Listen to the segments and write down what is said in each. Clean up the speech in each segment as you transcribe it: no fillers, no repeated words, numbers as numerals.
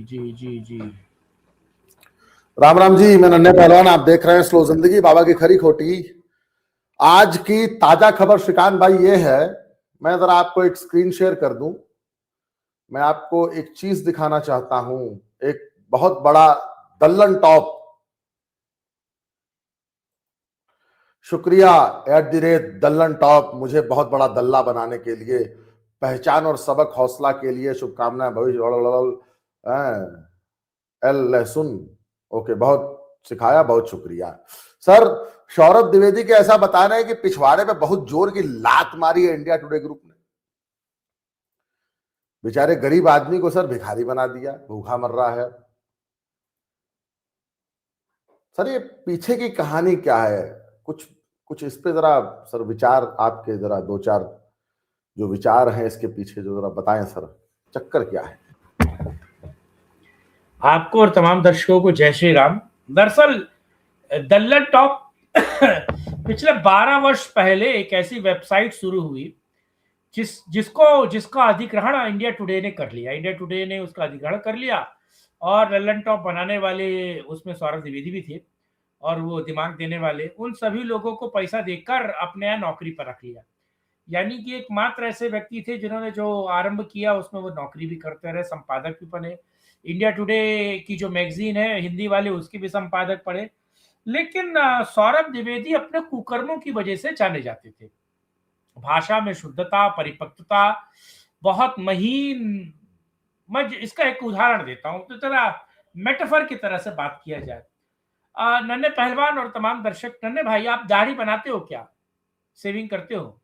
जी जी जी। राम राम जी, मैं नन्हे पहलवान, आप देख रहे हैं स्लो जिंदगी, बाबा की खरी खोटी। आज की ताजा खबर श्रीकांत भाई ये है, मैं जरा आपको एक स्क्रीन शेयर कर दूं। मैं आपको एक चीज दिखाना चाहता हूं, एक बहुत बड़ा दल्लन टॉप। शुक्रिया @दल्लन टॉप, मुझे बहुत बड़ा दल्ला बनाने के लिए, पहचान और सबक हौसला के लिए शुभकामनाएं। भविष्य एल लहसुन, ओके, बहुत सिखाया, बहुत शुक्रिया सर। सौरभ द्विवेदी के ऐसा बता रहे हैं कि पिछवाड़े पे बहुत जोर की लात मारी है इंडिया टुडे ग्रुप ने। बेचारे गरीब आदमी को सर भिखारी बना दिया, भूखा मर रहा है। सर ये पीछे की कहानी क्या है? कुछ कुछ इस पे जरा सर विचार, आपके जरा दो चार जो विचार हैं इसके पीछे जो जरा बताएं सर, चक्कर क्या है? आपको और तमाम दर्शकों को जय श्री राम। दरअसल दल्लन टॉप पिछले 12 वर्ष पहले एक ऐसी वेबसाइट शुरू हुई जिसका अधिग्रहण इंडिया टुडे ने कर लिया। इंडिया टुडे ने उसका अधिग्रहण कर लिया और लल्लन टॉप बनाने वाले उसमें सौरभ द्विवेदी भी थे और वो दिमाग देने वाले, उन सभी लोगों को पैसा देकर अपने यहाँ नौकरी पर रख लिया। यानी कि एकमात्र ऐसे व्यक्ति थे जिन्होंने जो आरंभ किया उसमें वो नौकरी भी करते रहे, संपादक भी बने। इंडिया टुडे की जो मैगजीन है हिंदी वाले, उसके भी संपादक पड़े। लेकिन सौरभ द्विवेदी अपने कुकर्मों की वजह से जाने जाते थे। भाषा में शुद्धता, परिपक्वता, बहुत महीन। मैं इसका एक उदाहरण देता हूं, तो जरा मेटाफर की तरह से बात किया जाए। नन्हे पहलवान और तमाम दर्शक, नन्हे भाई आप दाढ़ी बनाते हो क्या? सेविंग करते हो?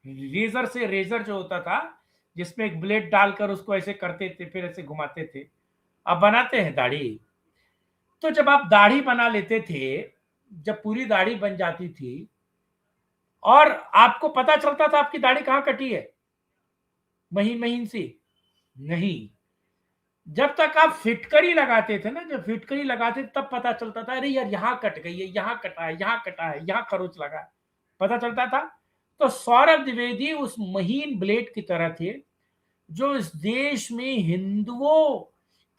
रेजर से, रेजर जो होता था जिसमें एक ब्लेड डालकर उसको ऐसे करते थे, फिर ऐसे घुमाते थे। अब बनाते हैं दाढ़ी? तो जब आप दाढ़ी बना लेते थे, जब पूरी दाढ़ी बन जाती थी और आपको पता चलता था आपकी दाढ़ी कहां कटी है, महीन महीन सी? नहीं। जब तक आप फिटकरी लगाते थे ना, जब फिटकरी लगाते थे तब पता चलता था, अरे यार यहाँ कट गई है, यहाँ कटा है, यहाँ कटा है, यहाँ खरोच लगा है, पता चलता था। तो सौरभ द्विवेदी उस महीन ब्लेड की तरह थे जो इस देश में हिंदुओं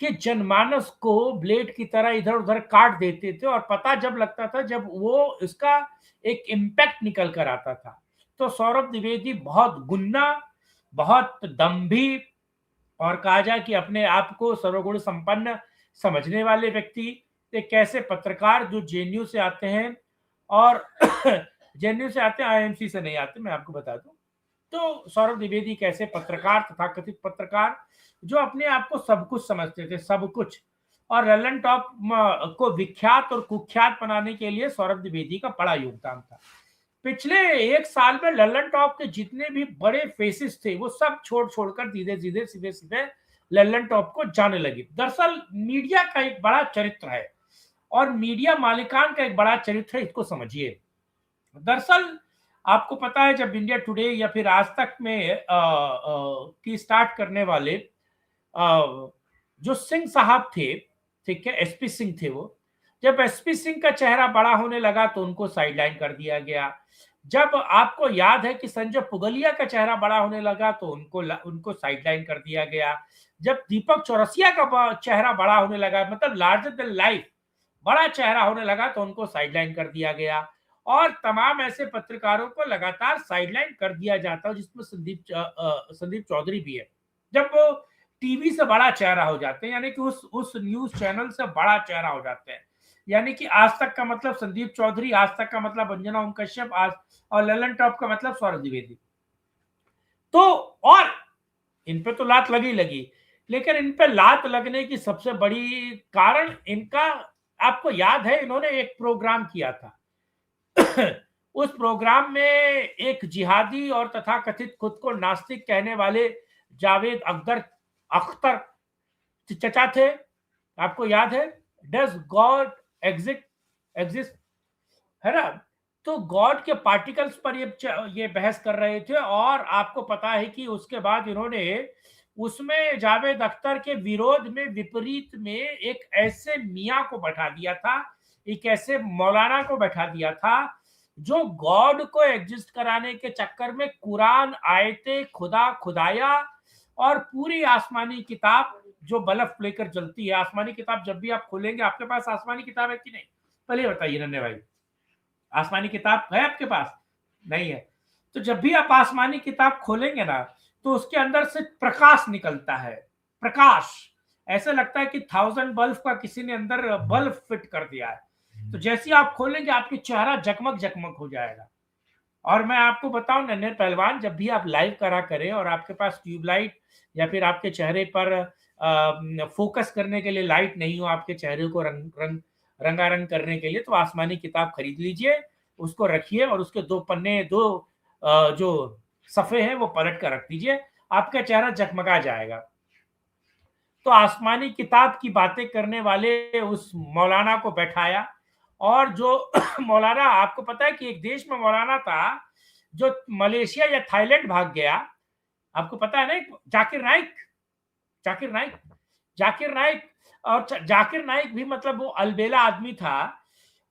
के जनमानस को ब्लेड की तरह इधर उधर काट देते थे, और पता जब लगता था जब वो इसका एक इम्पैक्ट निकल कर आता था। तो सौरभ द्विवेदी बहुत गुन्ना, बहुत दम्भी, और कहा जाए कि अपने आप को सर्वगुण संपन्न समझने वाले व्यक्ति, एक ऐसे पत्रकार जो जेएनयू से आते हैं, और जेएनयू से आते हैं, आईएमसी से नहीं आते, मैं आपको बता दूं। तो सौरभ द्विवेदी एक ऐसे पत्रकार, तथाकथित पत्रकार, जो अपने आप को सब कुछ समझते थे, सब कुछ। और लल्लन टॉप को विख्यात और कुख्यात बनाने के लिए सौरभ द्विवेदी का बड़ा योगदान था। पिछले एक साल में लल्लन टॉप के जितने भी बड़े फेसेस थे वो सब छोड़ छोड़कर धीरे धीरे सीधे सीधे लल्लन टॉप को जाने लगी। दरअसल मीडिया का एक बड़ा चरित्र है और मीडिया मालिकान का एक बड़ा चरित्र है, इसको समझिए। दरअसल आपको पता है, जब इंडिया टुडे या फिर आज तक में की स्टार्ट करने वाले जो सिंह साहब थे, ठीक है, एसपी सिंह थे वो, जब एसपी सिंह का चेहरा बड़ा होने लगा तो उनको साइडलाइन कर दिया गया। जब आपको याद है कि संजय पुगलिया का चेहरा बड़ा होने लगा तो उनको साइडलाइन कर दिया गया। जब दीपक चौरसिया का चेहरा बड़ा होने लगा, मतलब लार्जर देन लाइफ बड़ा चेहरा होने लगा, तो उनको साइडलाइन कर दिया गया। और तमाम ऐसे पत्रकारों को लगातार साइडलाइन कर दिया जाता है, जिसमें संदीप चौधरी भी है। जब वो टीवी से बड़ा चेहरा हो जाते हैं, यानी कि उस न्यूज चैनल से बड़ा चेहरा हो जाते हैं, यानी कि आज तक का मतलब संदीप चौधरी, आज तक का मतलब अंजना ओम कश्यप, आज, और लल्लन टॉप का मतलब सौरभ द्विवेदी। तो और इन पे तो लात लगी लगी, लेकिन इन पे लात लगने की सबसे बड़ी कारण इनका, आपको याद है इन्होंने एक प्रोग्राम किया था। उस प्रोग्राम में एक जिहादी और तथाकथित खुद को नास्तिक कहने वाले जावेद अख्तर चचा थे, आपको याद है? डज गॉड एग्जिस्ट, है ना? तो गॉड के पार्टिकल्स पर ये बहस कर रहे थे, और आपको पता है कि उसके बाद इन्होंने उसमें जावेद अख्तर के विरोध में, विपरीत में, एक ऐसे मियां को बैठा दिया था, एक ऐसे मौलाना को बैठा दिया था जो गॉड को एग्जिस्ट कराने के चक्कर में कुरान, आयतें, खुदा, खुदाया और पूरी आसमानी किताब जो बल्ब लेकर जलती है, आसमानी किताब जब भी आप खोलेंगे, आपके पास आसमानी किताब है कि नहीं? पहले बताइए नन्हे भाई, आसमानी किताब है आपके पास? नहीं है। तो जब भी आप आसमानी किताब खोलेंगे ना, तो उसके अंदर से प्रकाश निकलता है, प्रकाश। ऐसा लगता है कि 1000 बल्ब का किसी ने अंदर बल्ब फिट कर दिया है। तो जैसे ही आप खोलेंगे, आपकी चेहरा जगमग जगमग हो जाएगा। और मैं आपको बताऊं नन्हे पहलवान, जब भी आप लाइव करा करें और आपके पास ट्यूबलाइट या फिर आपके चेहरे पर फोकस करने के लिए लाइट नहीं हो, आपके चेहरे को रंगारंग करने के लिए, तो आसमानी किताब खरीद लीजिए, उसको रखिए और उसके दो पन्ने, दो जो सफ़े हैं वो पलट कर रख दीजिए, आपका चेहरा जगमगा जाएगा। तो आसमानी किताब की बातें करने वाले उस मौलाना को बैठाया, और जो मौलाना, आपको पता है कि एक देश में मौलाना था जो मलेशिया या थाईलैंड भाग गया, आपको पता है ना? जाकिर नाइक, जाकिर नाइक, जाकिर नाइक। और जाकिर नाइक भी मतलब वो अलबेला आदमी था।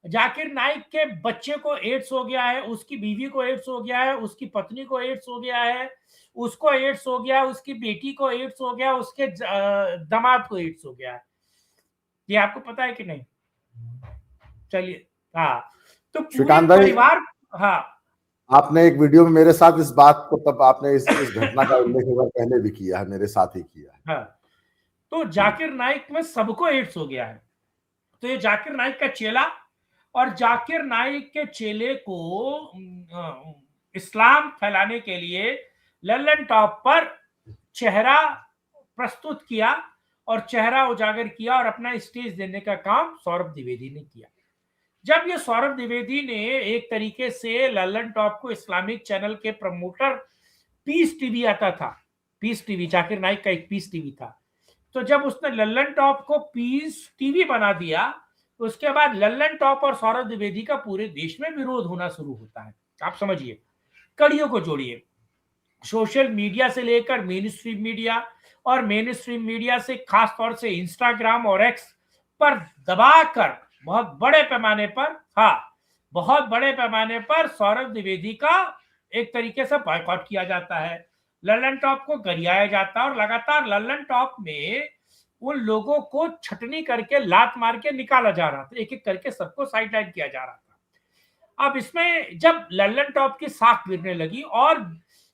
जाकिर नाइक के बच्चे को एड्स हो गया है, उसकी बीवी को एड्स हो गया है, उसकी पत्नी को एड्स हो गया है, उसको एड्स हो गया, उसकी बेटी को एड्स हो गया, उसके दामाद को एड्स हो गया है। ये आपको पता है कि नहीं? चलिए, हाँ, तो पूरे श्रीकांत भाई, परिवार, हाँ, आपने एक वीडियो में मेरे साथ इस बात को, तब आपने इस घटना का उल्लेख एक बार पहले भी किया है, मेरे साथ ही किया है। हाँ, तो जाकिर नाइक में सबको एड्स हो गया है। तो ये जाकिर नाइक का चेला, और जाकिर नाइक के चेले को इस्लाम फैलाने के लिए लल्लन टॉप पर चेहरा प्रस्तुत किया और चेहरा उजागर किया, और अपना स्टेज देने का काम सौरभ द्विवेदी ने किया। जब ये सौरभ द्विवेदी ने एक तरीके से लल्लन टॉप को, इस्लामिक चैनल के प्रमोटर, पीस टीवी आता था, पीस टीवी, जाकिर नाइक का एक पीस टीवी था, तो जब उसने लल्लन टॉप को पीस टीवी बना दिया, उसके बाद लल्लन टॉप और सौरभ द्विवेदी का पूरे देश में विरोध होना शुरू होता है। आप समझिए, कड़ियों को जोड़िए, सोशल मीडिया से लेकर मेन स्ट्रीम मीडिया, और मेन स्ट्रीम मीडिया से खास तौर से इंस्टाग्राम और एक्स पर दबाकर बहुत बड़े पैमाने पर, हाँ, बहुत बड़े पैमाने पर सौरभ द्विवेदी का एक तरीके से बॉयकॉट किया जाता है, लल्लन टॉप को गरियाया जाता है, और लगातार लल्लन टॉप में उन लोगों को छटनी करके, लात मार के निकाला जा रहा था, एक एक करके सबको साइडलाइन किया जा रहा था। अब इसमें जब लल्लन टॉप की साख गिरने लगी, और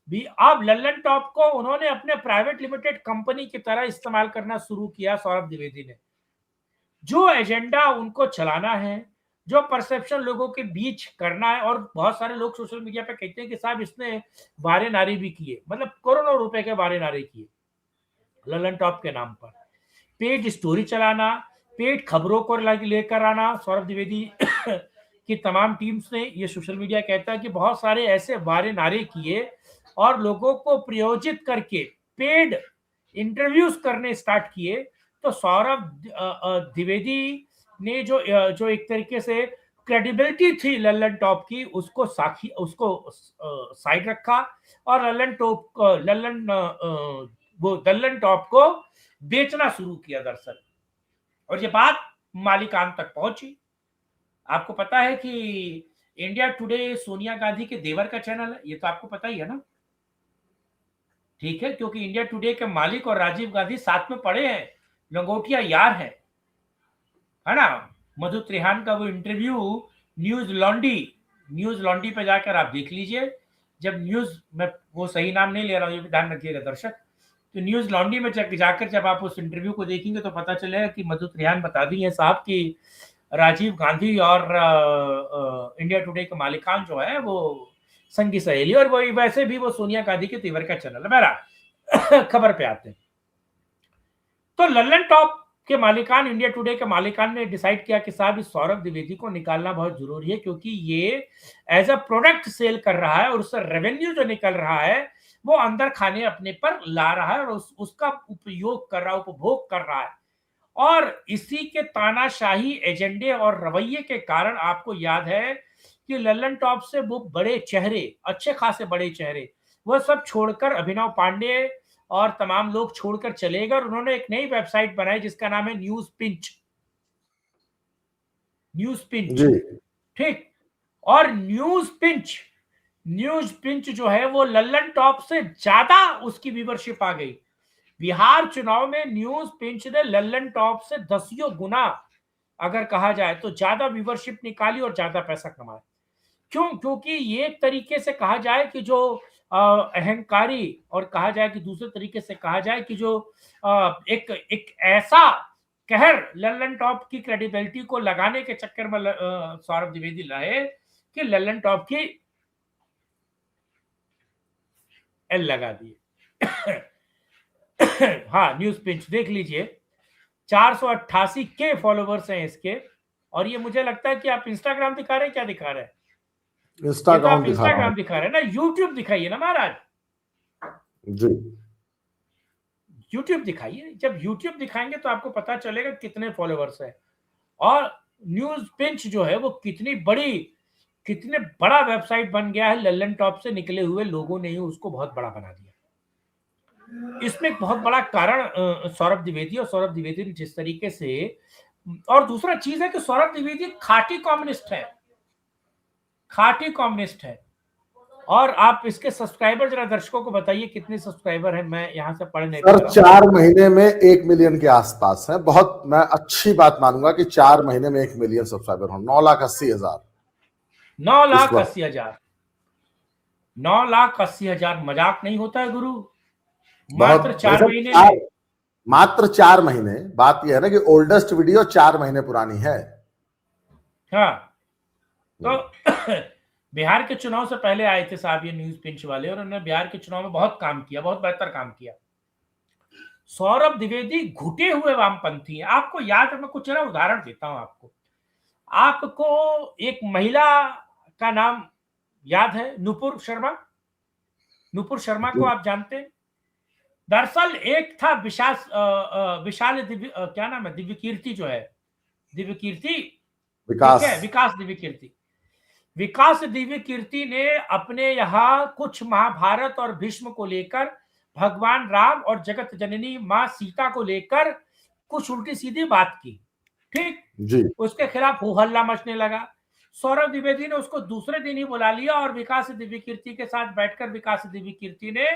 भी अब लल्लन टॉप को उन्होंने अपने प्राइवेट लिमिटेड कंपनी की तरह इस्तेमाल करना शुरू किया सौरभ द्विवेदी ने। जो एजेंडा उनको चलाना है, जो परसेप्शन लोगों के बीच करना है, और बहुत सारे लोग सोशल मीडिया पे कहते हैं कि साहब इसने वारे नारे भी किए, मतलब करोड़ों रुपए के वारे नारे किए लल्लन टॉप के नाम पर। पेड स्टोरी चलाना, पेड खबरों को लेकर आना, सौरभ द्विवेदी की तमाम टीम्स ने, ये सोशल मीडिया कहता है कि बहुत सारे ऐसे वारे नारे किए और लोगों को प्रयोजित करके पेड इंटरव्यूज करने स्टार्ट किए। तो सौरभ द्विवेदी ने जो एक तरीके से क्रेडिबिलिटी थी लल्लन टॉप की, उसको साइड रखा, और लल्लन टॉप को बेचना शुरू किया दरअसल। और ये बात मालिकान तक पहुंची। आपको पता है कि इंडिया टुडे सोनिया गांधी के देवर का चैनल है, ये तो आपको पता ही है ना? ठीक है, क्योंकि इंडिया टुडे के मालिक और राजीव गांधी साथ में पड़े हैं, लंगोटिया यार है ना? मधु त्रिहान का वो इंटरव्यू न्यूज लॉन्डी पे जाकर आप देख लीजिए। जब न्यूज, मैं वो सही नाम नहीं ले रहा हूँ, ये भी ध्यान रखिएगा दर्शक, तो न्यूज लॉन्डी में जाकर जब आप उस इंटरव्यू को देखेंगे तो पता चलेगा कि मधु त्रिहान बता दी है साहब कि राजीव गांधी और इंडिया टुडे के मालिकान जो है वो संगी सहेली, और वो वैसे भी वो सोनिया गांधी के तेवर का चैनल है। मेरा खबर पे आते हैं, तो लल्लन टॉप के मालिकान, इंडिया टुडे के मालिकान ने डिसाइड किया कि साहब इस सौरभ द्विवेदी को निकालना बहुत जरूरी है, क्योंकि ये एज अ प्रोडक्ट सेल कर रहा है, और उससे रेवेन्यू जो निकल रहा है वो अंदर खाने अपने पर ला रहा है, और उसका उपयोग कर रहा है, उपभोग कर रहा है। और इसी के तानाशाही एजेंडे और रवैये के कारण आपको याद है कि लल्लन टॉप से वो बड़े चेहरे, अच्छे खासे बड़े चेहरे, वो सब छोड़कर अभिनव पांडे और तमाम लोग छोड़कर चले गए, और उन्होंने एक नई वेबसाइट बनाई जिसका नाम है न्यूज पिंच। जी, ठीक। और न्यूज पिंच जो है वो लल्लन टॉप से ज्यादा उसकी व्यूवरशिप आ गई। बिहार चुनाव में न्यूज पिंच ने लल्लन टॉप से 10 गुना अगर कहा जाए तो ज्यादा व्यूवरशिप निकाली और ज्यादा पैसा कमाया। क्यों? क्योंकि ये एक तरीके से कहा जाए कि जो अहंकारी, और कहा जाए कि दूसरे तरीके से कहा जाए कि जो एक एक ऐसा कहर लल्लन टॉप की क्रेडिबिलिटी को लगाने के चक्कर में सौरभ द्विवेदी रहे कि लल्लन टॉप की एल लगा दिए। हाँ, न्यूज पिंच देख लीजिए, 488 के फॉलोवर्स हैं इसके। और ये मुझे लगता है कि आप इंस्टाग्राम दिखा रहे हैं, क्या दिखा रहे हैं? इंस्टा ये तो आप अकाउंट दिखा रहा हूँ इंस्टाग्राम दिखा रहे हैं ना, यूट्यूब दिखाइए ना महाराज, जी। यूट्यूब दिखाइए। जब यूट्यूब दिखाएंगे तो आपको पता चलेगा कितने फॉलोवर्स हैं, और न्यूज पिंच जो है वो कितने बड़ा वेबसाइट बन गया है। लल्लन टॉप से निकले हुए लोगों ने ही उसको बहुत बड़ा बना दिया। इसमें एक बहुत बड़ा कारण सौरभ द्विवेदी, और सौरभ द्विवेदी ने जिस तरीके से, और दूसरा चीज है कि सौरभ द्विवेदी खाटी कम्युनिस्ट है, खाटी कम्युनिस्ट है। और आप इसके सब्सक्राइबर जरा दर्शकों को बताइए कितने सब्सक्राइबर हैं, मैं यहां से पढ़ नहीं पा सर रहा हूं। 4 महीने में 1 मिलियन के आसपास है। बहुत मैं अच्छी बात मानूंगा कि 4 महीने में 1 मिलियन सब्सक्राइबर हो। 9,80,000 9,80,000 9,80,000 मजाक नहीं होता है गुरु, मात्र बहुत 4 महीने में। मात्र 4 महीने। बात यह है ना कि ओल्डेस्ट वीडियो 4 महीने पुरानी है। हाँ, तो बिहार के चुनाव से पहले आए थे साहब ये न्यूज पिंच वाले, और उन्होंने बिहार के चुनाव में बहुत काम किया, बहुत बेहतर काम किया। सौरभ द्विवेदी घुटे हुए वामपंथी हैं। आपको याद है, मैं कुछ ना उदाहरण देता हूं आपको एक महिला का नाम याद है, नुपुर शर्मा? नुपुर शर्मा को आप जानते हैं? दरअसल एक था विशाल क्या नाम है, दिव्य कीर्ति जो है, दिव्य कीर्ति, विकास, ठीक है, विकास दिव्य कीर्ति। विकास दिव्य कीर्ति ने अपने यहाँ कुछ महाभारत और भीष्म को लेकर, भगवान राम और जगत जननी मां सीता को लेकर कुछ उल्टी सीधी बात की, ठीक? जी। उसके खिलाफ हो हल्ला मचने लगा। सौरभ द्विवेदी ने उसको दूसरे दिन ही बुला लिया, और विकास दिव्य कीर्ति के साथ बैठकर विकास दिव्य कीर्ति ने,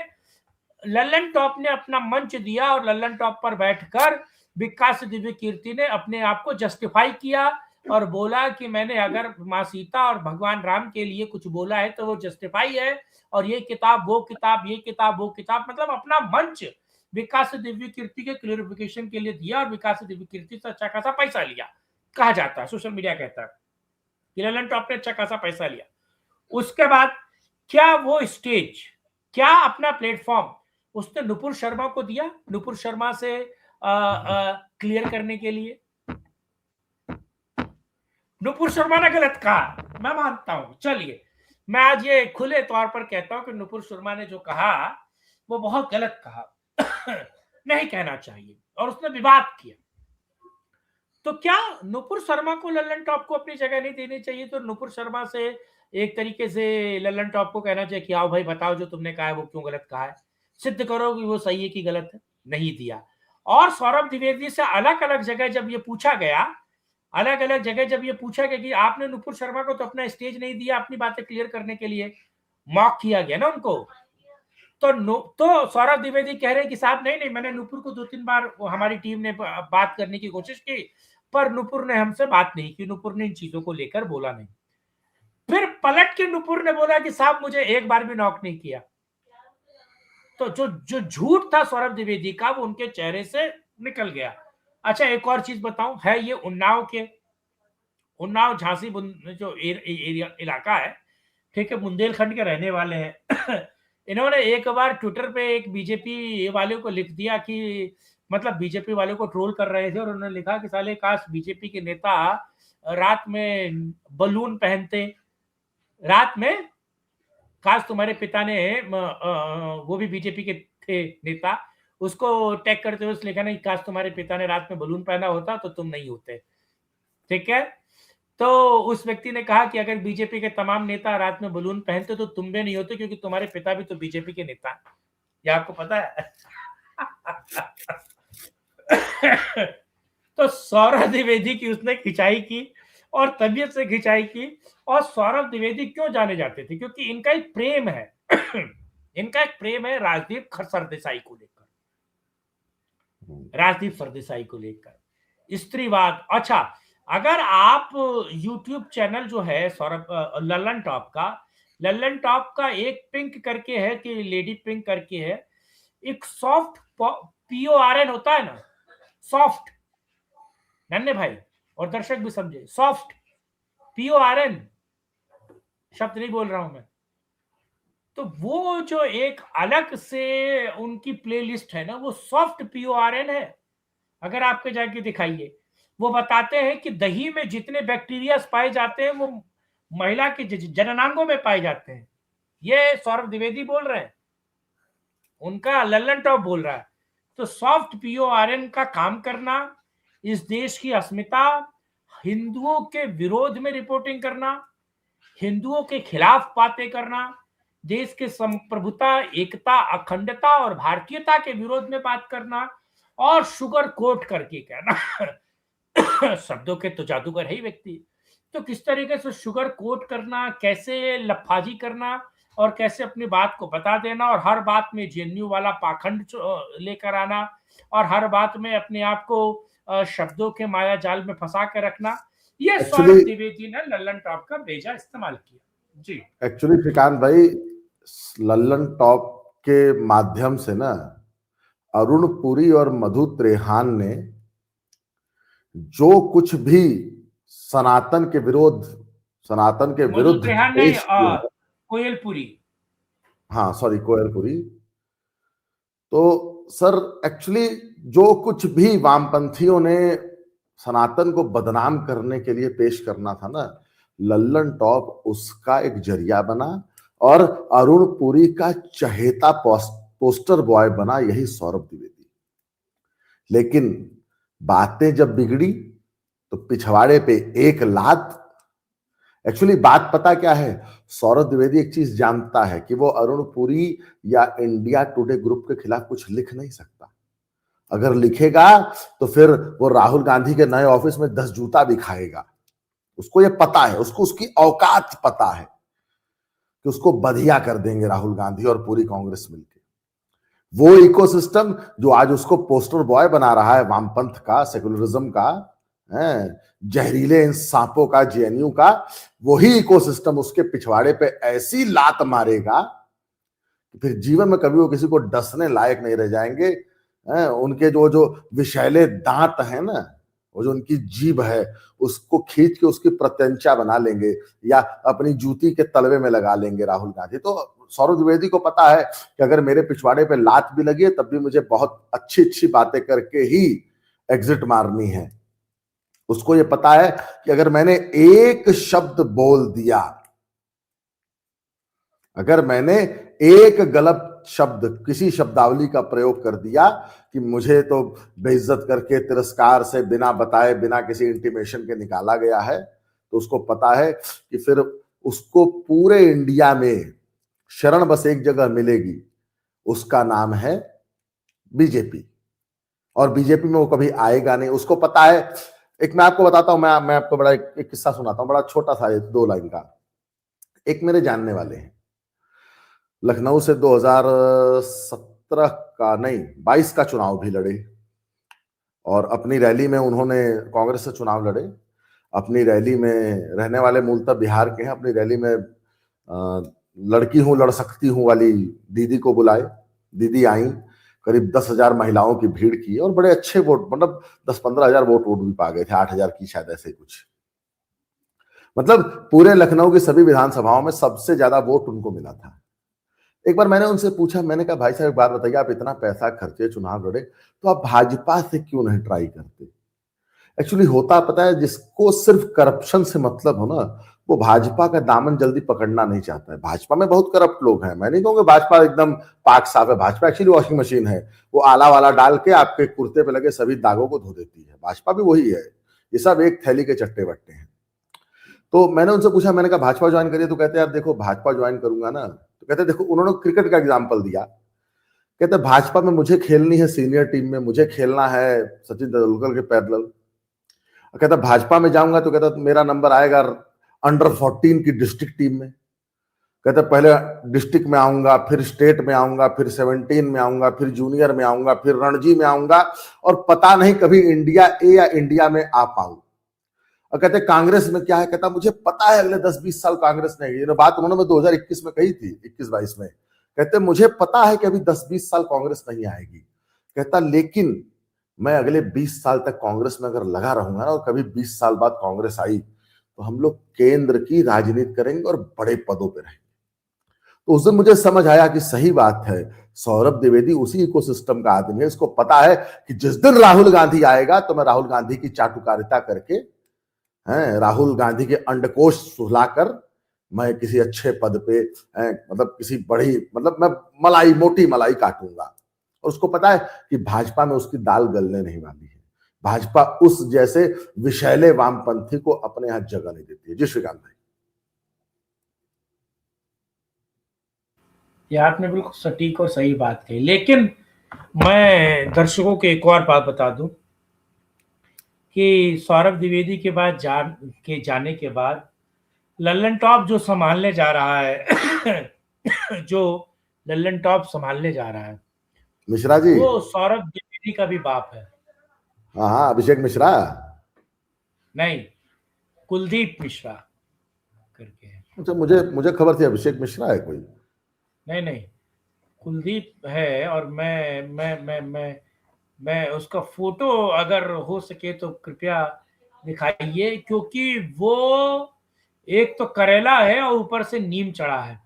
लल्लन टॉप ने अपना मंच दिया, और लल्लन टॉप पर बैठकर विकास दिव्य कीर्ति ने अपने आप को जस्टिफाई किया और बोला कि मैंने अगर माँ सीता और भगवान राम के लिए कुछ बोला है तो वो जस्टिफाई है, और ये किताब वो किताब, ये किताब वो किताब, मतलब अपना मंच विकास दिव्य कीर्ति के क्लियरिफिकेशन के लिए दिया, और विकास दिव्य कीर्ति से अच्छा खासा पैसा लिया। कहा जाता है, सोशल मीडिया कहता है कि लल्लन टॉप ने अच्छा खासा पैसा लिया। उसके बाद क्या वो स्टेज, क्या अपना प्लेटफॉर्म उसने नुपुर शर्मा को दिया, नुपुर शर्मा से क्लियर करने के लिए? नुपुर शर्मा ने गलत कहा, मैं मानता हूं। चलिए, मैं आज ये खुले तौर पर कहता हूं कि नुपुर शर्मा ने जो कहा वो बहुत गलत कहा। नहीं कहना चाहिए, और उसने विवाद किया। तो क्या नुपुर शर्मा को लल्लन टॉप को अपनी जगह नहीं देनी चाहिए? तो नुपुर शर्मा से एक तरीके से लल्लन टॉप को कहना चाहिए कि आओ भाई बताओ जो तुमने कहा है वो क्यों गलत कहा है, सिद्ध करो कि वो सही है कि गलत है। नहीं दिया। और सौरभ द्विवेदी से अलग अलग जगह जब ये पूछा गया, अलग अलग जगह जब ये पूछा गया कि आपने नुपुर शर्मा को तो अपना स्टेज नहीं दिया अपनी बातें क्लियर करने के लिए, मॉक किया गया ना उनको। तो सौरभ द्विवेदी कह रहे हैं कि साहब नहीं, मैंने नुपुर को 2-3 बार हमारी टीम ने बात करने की कोशिश की, पर नुपुर ने हमसे बात नहीं की, नुपुर ने इन चीजों को लेकर बोला नहीं। फिर पलट के नुपुर ने बोला कि साहब मुझे एक बार भी नॉक नहीं किया। तो जो झूठ था सौरभ द्विवेदी का वो उनके चेहरे से निकल गया। अच्छा, एक और चीज बताऊं, है ये उन्नाव झांसी जो इलाका है, ठीक है, बुंदेलखंड के रहने वाले हैं। इन्होंने एक बार ट्विटर पे एक बीजेपी वाले को लिख दिया कि, मतलब बीजेपी वाले को ट्रोल कर रहे थे, और उन्होंने लिखा कि साले काश बीजेपी के नेता रात में बलून पहनते, रात में काश तुम्हारे पिता ने, वो भी बीजेपी के थे नेता, उसको टैग करते हुए लिखा नहीं, काश तुम्हारे पिता ने रात में बलून पहना होता तो तुम नहीं होते, ठीक है। तो उस व्यक्ति ने कहा कि अगर बीजेपी के तमाम नेता रात में बलून पहनते तो तुम भी नहीं होते, क्योंकि तुम्हारे पिता भी तो बीजेपी के नेता हैं। ये आपको पता है? तो सौरभ द्विवेदी की उसने खिंचाई की, और तबीयत से खिंचाई की। और सौरभ द्विवेदी क्यों जाने जाते थे? क्योंकि इनका एक प्रेम है। इनका एक प्रेम है राजदीप सरदेसाई को लेकर। राजदीप सरदेसाई को लेकर स्त्रीवाद। अच्छा, अगर आप यूट्यूब चैनल जो है सौरभ लल्लन टॉप का एक पिंक करके है कि लेडी पिंक करके है, एक सॉफ्ट PORN होता है ना, सॉफ्ट, नन्हे भाई और दर्शक भी समझे, सॉफ्ट PORN शब्द नहीं बोल रहा हूं मैं। तो वो जो एक अलग से उनकी प्लेलिस्ट है ना, वो सॉफ्ट PORN है। अगर आपके जाके दिखाइए, वो बताते हैं कि दही में जितने बैक्टीरिया पाए जाते हैं वो महिला के जननांगों में पाए जाते हैं। ये सौरभ द्विवेदी बोल रहे हैं, उनका लल्लन टॉप बोल रहा है। तो सॉफ्ट PORN का काम करना, इस देश की अस्मिता, हिंदुओं के विरोध में रिपोर्टिंग करना, हिंदुओं के खिलाफ बातें करना, देश के संप्रभुता, एकता, अखंडता और भारतीयता के विरोध में बात करना, और शुगर कोट करके कहना शब्दों के तो जादूगर है ही व्यक्ति। तो किस तरीके से शुगर कोट करना, कैसे लफाजी करना, और कैसे अपनी बात को बता देना, और हर बात में जेएनयू वाला पाखंड लेकर आना, और हर बात में अपने आप को शब्दों के माया जाल में फंसा के रखना, ये सौरभ द्विवेदी ने लल्लन टॉप का बेजा इस्तेमाल किया। जी एक्चुअली श्रीकांत भाई, लल्लन टॉप के माध्यम से ना अरुण पुरी और मधु त्रेहान ने जो कुछ भी सनातन के मधु विरुद्ध त्रेहान नहीं, पेश किया है, कोयलपुरी, हाँ सॉरी कोयलपुरी, तो सर एक्चुअली जो कुछ भी वामपंथियों ने सनातन को बदनाम करने के लिए पेश करना था ना, लल्लन टॉप उसका एक जरिया बना और अरुण पुरी का चहेता पोस्टर बॉय बना, यही सौरभ द्विवेदी। लेकिन बातें जब बिगड़ी तो पिछवाड़े पे एक लात। एक्चुअली बात पता क्या है, सौरभ द्विवेदी एक चीज जानता है कि वो अरुण पुरी या इंडिया टुडे ग्रुप के खिलाफ कुछ लिख नहीं सकता। अगर लिखेगा तो फिर वो राहुल गांधी के नए ऑफिस में 10 जूता भी खाएगा। उसको ये पता है, उसको उसकी औकात पता है कि उसको बधिया कर देंगे राहुल गांधी और पूरी कांग्रेस मिलकर। वो इकोसिस्टम जो आज उसको पोस्टर बॉय बना रहा है वामपंथ का, सेकुलरिज्म का, जहरीले इन सांपों का, जेएनयू का, वही इकोसिस्टम उसके पिछवाड़े पे ऐसी लात मारेगा कि फिर जीवन में कभी वो किसी को डसने लायक नहीं रह जाएंगे। उनके जो विषैले दांत है ना, वो जो उनकी जीभ है, उसको खींच के उसकी प्रत्यंचा बना लेंगे या अपनी जूती के तलवे में लगा लेंगे राहुल गांधी। तो सौरभ द्विवेदी को पता है कि अगर मेरे पिछवाड़े पे लात भी लगी है तब भी मुझे बहुत अच्छी अच्छी बातें करके ही एग्जिट मारनी है। उसको ये पता है कि अगर मैंने एक शब्द बोल दिया, अगर मैंने एक गलत शब्द, किसी शब्दावली का प्रयोग कर दिया कि मुझे तो बेइज्जत करके, तिरस्कार से, बिना बताए, बिना किसी इंटीमेशन के निकाला गया है, तो उसको पता है कि फिर उसको पूरे इंडिया में शरण बस एक जगह मिलेगी, उसका नाम है बीजेपी। और बीजेपी में वो कभी आएगा नहीं, उसको पता है। एक मैं आपको बताता हूं, मैं आपको बड़ा एक किस्सा सुनाता हूं, बड़ा छोटा सा, 2 लाइन का। एक मेरे जानने वाले हैं, लखनऊ से 2017 का नहीं 22 का चुनाव भी लड़े, और अपनी रैली में उन्होंने कांग्रेस से चुनाव लड़े। अपनी रैली में, रहने वाले मूलतः बिहार के हैं, अपनी रैली में लड़की हूं लड़ सकती हूं वाली दीदी को बुलाए। दीदी आई, करीब 10,000 महिलाओं की भीड़ की, और बड़े अच्छे वोट, मतलब 10-15 हजार वोट भी पा गए थे, 8,000 की शायद, ऐसे कुछ। मतलब पूरे लखनऊ की सभी विधानसभाओं में सबसे ज्यादा वोट उनको मिला था। एक बार मैंने उनसे पूछा, मैंने कहा भाई साहब एक बात बताइए, आप इतना पैसा खर्चे चुनाव लड़े, तो आप भाजपा से क्यों नहीं ट्राई करते? एक्चुअली होता पता है, जिसको सिर्फ करप्शन से मतलब हो ना, वो भाजपा का दामन जल्दी पकड़ना नहीं चाहता है। भाजपा में बहुत करप्ट लोग हैं, मैं नहीं कहूंगा भाजपा एकदम पाक साफ है। भाजपा एक्चुअली वॉशिंग मशीन है, वो आला वाला डाल के आपके कुर्ते पे लगे सभी दागों को धो देती है। भाजपा भी वही है, ये सब एक थैली के चट्टे बट्टे हैं। तो मैंने उनसे पूछा, मैंने कहा भाजपा ज्वाइन करिए, तो कहते यार देखो भाजपा ज्वाइन करूंगा ना, तो कहते देखो, उन्होंने क्रिकेट का एग्जाम्पल दिया। कहते भाजपा में मुझे खेलनी है सीनियर टीम में, मुझे खेलना है सचिन तेंदुलकर के पैरेलल। कहता भाजपा में जाऊंगा तो कहता मेरा नंबर आएगा अंडर 14 की डिस्ट्रिक्ट टीम में। कहते पहले डिस्ट्रिक्ट में आऊंगा, फिर स्टेट में आऊंगा, फिर 17 में आऊंगा, फिर जूनियर में आऊंगा, फिर रणजी में आऊंगा, और पता नहीं कभी इंडिया ए या इंडिया में आ पाऊं। और कहते कांग्रेस में क्या है, कहता मुझे पता है अगले 10-20 साल कांग्रेस नहीं, ये बात उन्होंने 2021 में कही थी, 21-22 में। कहते मुझे पता है कि अभी 10-20 साल कांग्रेस नहीं आएगी, कहता लेकिन मैं अगले 20 साल तक कांग्रेस में अगर लगा रहूंगा ना, और कभी 20 साल बाद कांग्रेस आई तो हम लोग केंद्र की राजनीति करेंगे और बड़े पदों पर रहेंगे। तो उस दिन मुझे समझ आया कि सही बात है, सौरभ द्विवेदी उसी इकोसिस्टम का आदमी है। इसको पता है कि जिस दिन राहुल गांधी आएगा तो मैं राहुल गांधी की चाटुकारिता करके, हैं, राहुल गांधी के अंडकोश सुलाकर मैं किसी अच्छे पद पे, मतलब किसी बड़ी, मतलब मैं मलाई, मोटी मलाई काटूंगा। और उसको पता है कि भाजपा में उसकी दाल गलने नहीं वाली है। भाजपा उस जैसे विषैले वामपंथी को अपने यहां जगह नहीं देती है। जी श्रीकांत भाई। ये आपने बिल्कुल सटीक और सही बात कही, लेकिन मैं दर्शकों को एक और बात बता दूं कि सौरभ द्विवेदी के बाद जाने के बाद लल्लन टॉप जो संभालने जा रहा है जो लल्लन टॉप संभालने जा रहा है मिश्रा जी, वो सौरभ द्विवेदी का भी बाप है। हाँ हाँ, अभिषेक मिश्रा। नहीं, कुलदीप मिश्रा करके है। अच्छा, मुझे मुझे खबर थी अभिषेक मिश्रा है कोई। नहीं नहीं, कुलदीप है। और मैं उसका फोटो अगर हो सके तो कृपया दिखाइए, क्योंकि वो एक तो करेला है और ऊपर से नीम चढ़ा है।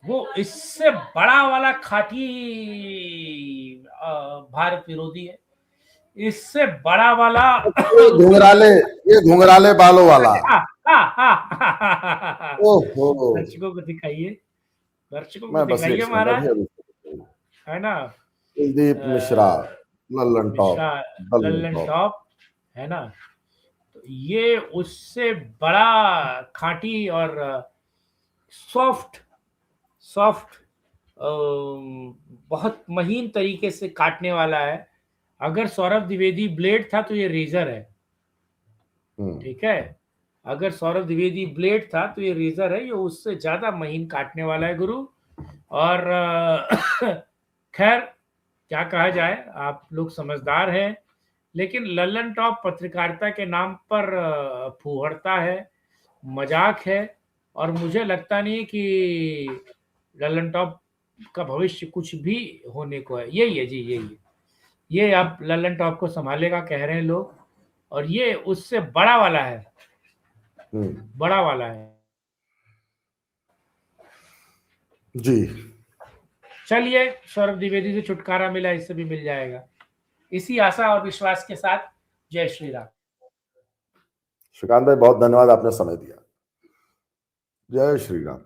वो इससे बड़ा वाला खाटी भारत विरोधी है, इससे बड़ा वाला ये घुंघराले बालों वाला। ओहो, दर्शकों को दिखाइए, दर्शकों को मैं बस एक दिखाइए सेकंड, महाराज, अभी है ना। Kuldeep Mishra, Lallan Mishra, top, Lallan Lallan top. Top, है ना। तो ये उससे बड़ा खाटी और सॉफ्ट सॉफ्ट बहुत महीन तरीके से काटने वाला है। अगर सौरभ द्विवेदी ब्लेड था तो ये रेजर है, ठीक है। अगर सौरभ द्विवेदी ब्लेड था तो ये रेजर है, ये उससे ज्यादा महीन काटने वाला है गुरु। और खैर क्या कहा जाए, आप लोग समझदार हैं, लेकिन लल्लन टॉप पत्रकारिता के नाम पर फूहड़ता है, मजाक है। और मुझे लगता नहीं कि लल्लन टॉप का भविष्य कुछ भी होने को है। यही है जी, यही है। ये अब लल्लन टॉप को संभालेगा कह रहे हैं लोग, और ये उससे बड़ा वाला है, बड़ा वाला है जी। चलिए, सौरभ द्विवेदी से छुटकारा मिला, इससे भी मिल जाएगा, इसी आशा और विश्वास के साथ। जय श्री राम। श्रीकांत भाई बहुत धन्यवाद, आपने समय दिया। जय श्री राम।